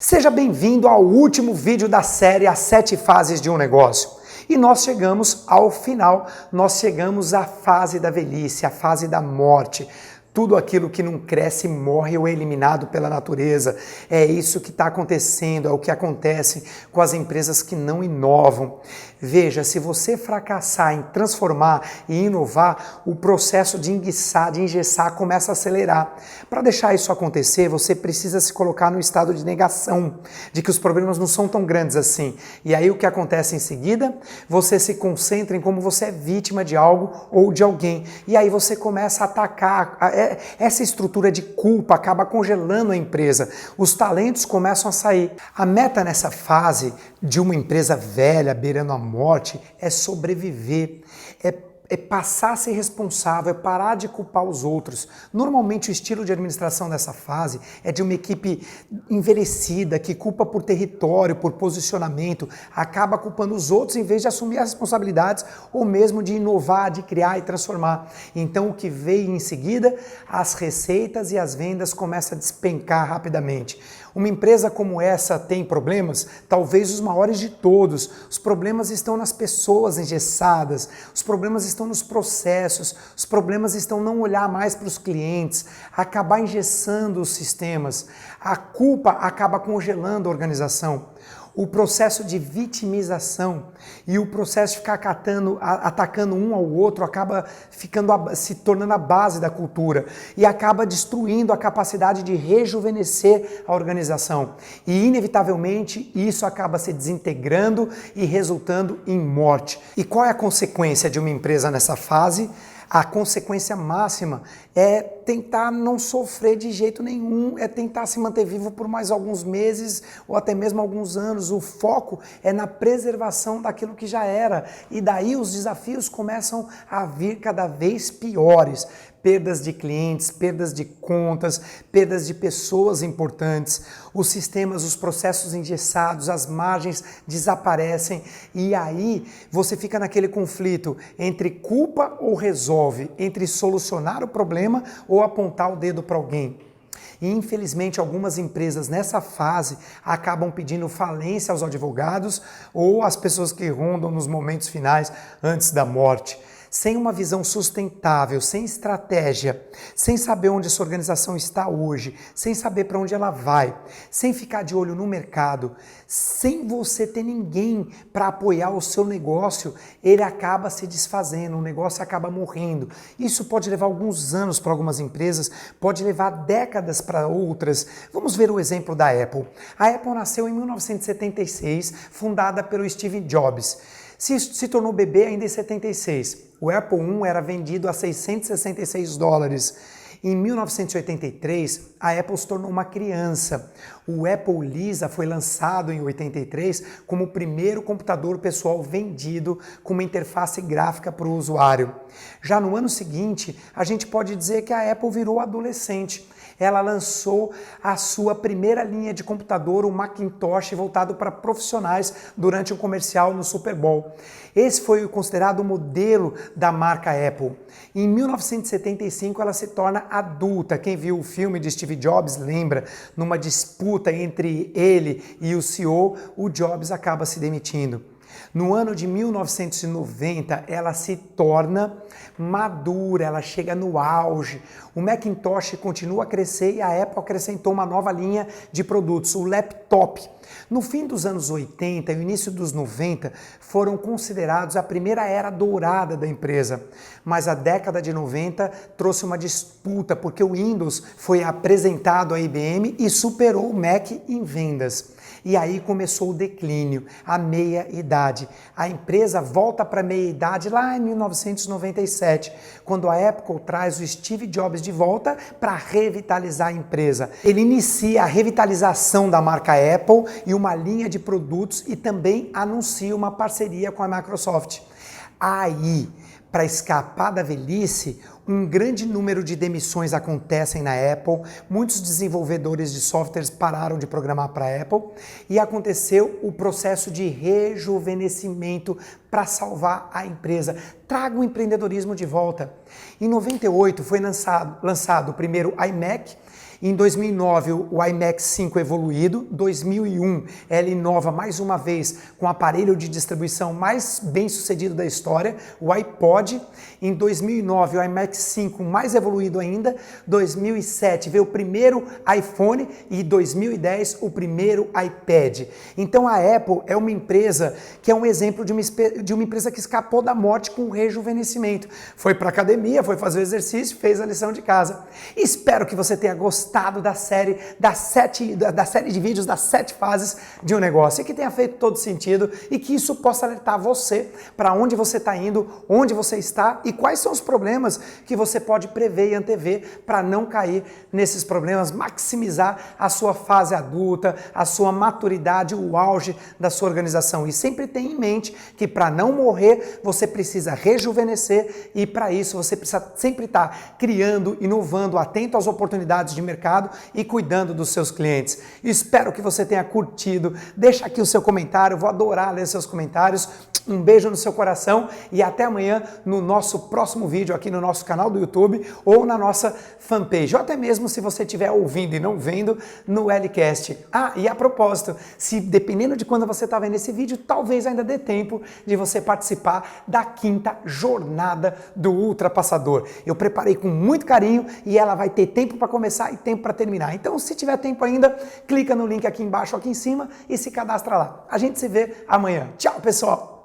Seja bem-vindo ao último vídeo da série As 7 Fases de um Negócio. E nós chegamos ao final, nós chegamos à fase da velhice, à fase da morte. Tudo aquilo que não cresce morre ou é eliminado pela natureza. É isso que está acontecendo, é o que acontece com as empresas que não inovam. Veja, se você fracassar em transformar e inovar, o processo de engessar começa a acelerar. Para deixar isso acontecer, você precisa se colocar no estado de negação, de que os problemas não são tão grandes assim. E aí o que acontece em seguida? Você se concentra em como você é vítima de algo ou de alguém. E aí você começa a atacar. Essa estrutura de culpa acaba congelando a empresa. Os talentos começam a sair. A meta nessa fase de uma empresa velha, beirando a morte, é sobreviver, é passar a ser responsável, é parar de culpar os outros. Normalmente o estilo de administração dessa fase é de uma equipe envelhecida, que culpa por território, por posicionamento, acaba culpando os outros em vez de assumir as responsabilidades ou mesmo de inovar, de criar e transformar. Então o que veio em seguida, as receitas e as vendas começam a despencar rapidamente. Uma empresa como essa tem problemas? Talvez os maiores de todos. Os problemas estão nas pessoas engessadas, os problemas estão nos processos, os problemas estão não olhar mais para os clientes, acabar engessando os sistemas. A culpa acaba congelando a organização. O processo de vitimização e o processo de ficar atacando um ao outro acaba se tornando a base da cultura e acaba destruindo a capacidade de rejuvenescer a organização. E, inevitavelmente, isso acaba se desintegrando e resultando em morte. E qual é a consequência de uma empresa nessa fase? A consequência máxima é tentar não sofrer de jeito nenhum, é tentar se manter vivo por mais alguns meses ou até mesmo alguns anos. O foco é na preservação daquilo que já era. E daí os desafios começam a vir cada vez piores. Perdas de clientes, perdas de contas, perdas de pessoas importantes, os sistemas, os processos engessados, as margens desaparecem e aí você fica naquele conflito entre culpa ou resolve, entre solucionar o problema ou apontar o dedo para alguém. E infelizmente algumas empresas nessa fase acabam pedindo falência aos advogados ou às pessoas que rondam nos momentos finais antes da morte. Sem uma visão sustentável, sem estratégia, sem saber onde essa organização está hoje, sem saber para onde ela vai, sem ficar de olho no mercado, sem você ter ninguém para apoiar o seu negócio, ele acaba se desfazendo, o negócio acaba morrendo. Isso pode levar alguns anos para algumas empresas, pode levar décadas para outras. Vamos ver o exemplo da Apple. A Apple nasceu em 1976, fundada pelo Steve Jobs. Se tornou bebê ainda em 76. O Apple I era vendido a $666. Em 1983, a Apple se tornou uma criança. O Apple Lisa foi lançado em 83 como o primeiro computador pessoal vendido com uma interface gráfica para o usuário. Já no ano seguinte, a gente pode dizer que a Apple virou adolescente. Ela lançou a sua primeira linha de computador, o Macintosh, voltado para profissionais durante um comercial no Super Bowl. Esse foi considerado o modelo da marca Apple. Em 1975 ela se torna adulta. Quem viu o filme de Steve Jobs lembra, numa disputa entre ele e o CEO, o Jobs acaba se demitindo. No ano de 1990, ela se torna madura, ela chega no auge. O Macintosh continua a crescer e a Apple acrescentou uma nova linha de produtos, o laptop. No fim dos anos 80 e o início dos 90 foram considerados a primeira era dourada da empresa, mas a década de 90 trouxe uma disputa porque o Windows foi apresentado à IBM e superou o Mac em vendas. E aí começou o declínio, a meia-idade. A empresa volta para a meia-idade lá em 1997, quando a Apple traz o Steve Jobs de volta para revitalizar a empresa. Ele inicia a revitalização da marca Apple e uma linha de produtos e também anuncia uma parceria com a Microsoft. Aí, para escapar da velhice, um grande número de demissões acontecem na Apple, muitos desenvolvedores de softwares pararam de programar para a Apple e aconteceu o processo de rejuvenescimento para salvar a empresa. Traga o empreendedorismo de volta. Em 98 foi lançado o primeiro iMac Em 2009, o iMac 5 evoluído. 2001, ela inova mais uma vez com o aparelho de distribuição mais bem sucedido da história, o iPod. Em 2009, o iMac 5 mais evoluído ainda. 2007, veio o primeiro iPhone e 2010, o primeiro iPad. Então a Apple é uma empresa que é um exemplo de uma empresa que escapou da morte com o rejuvenescimento. Foi para academia, foi fazer o exercício, fez a lição de casa. Espero que você tenha gostado da série de vídeos das 7 fases de um negócio e que tenha feito todo sentido e que isso possa alertar você para onde você está indo, onde você está e quais são os problemas que você pode prever e antever para não cair nesses problemas, maximizar a sua fase adulta, a sua maturidade, o auge da sua organização. E sempre tenha em mente que para não morrer, você precisa rejuvenescer e para isso você precisa sempre estar criando, inovando, atento às oportunidades de mercado e cuidando dos seus clientes. Espero que você tenha curtido. Deixa aqui o seu comentário, vou adorar ler seus comentários. Um beijo no seu coração e até amanhã no nosso próximo vídeo aqui no nosso canal do YouTube ou na nossa fanpage, ou até mesmo se você estiver ouvindo e não vendo no Lcast. Ah, e a propósito, se dependendo de quando você está vendo esse vídeo, talvez ainda dê tempo de você participar da 5ª jornada do Ultrapassador. Eu preparei com muito carinho e ela vai ter tempo para começar e tempo para terminar. Então, se tiver tempo ainda, clica no link aqui embaixo, aqui em cima e se cadastra lá. A gente se vê amanhã. Tchau, pessoal!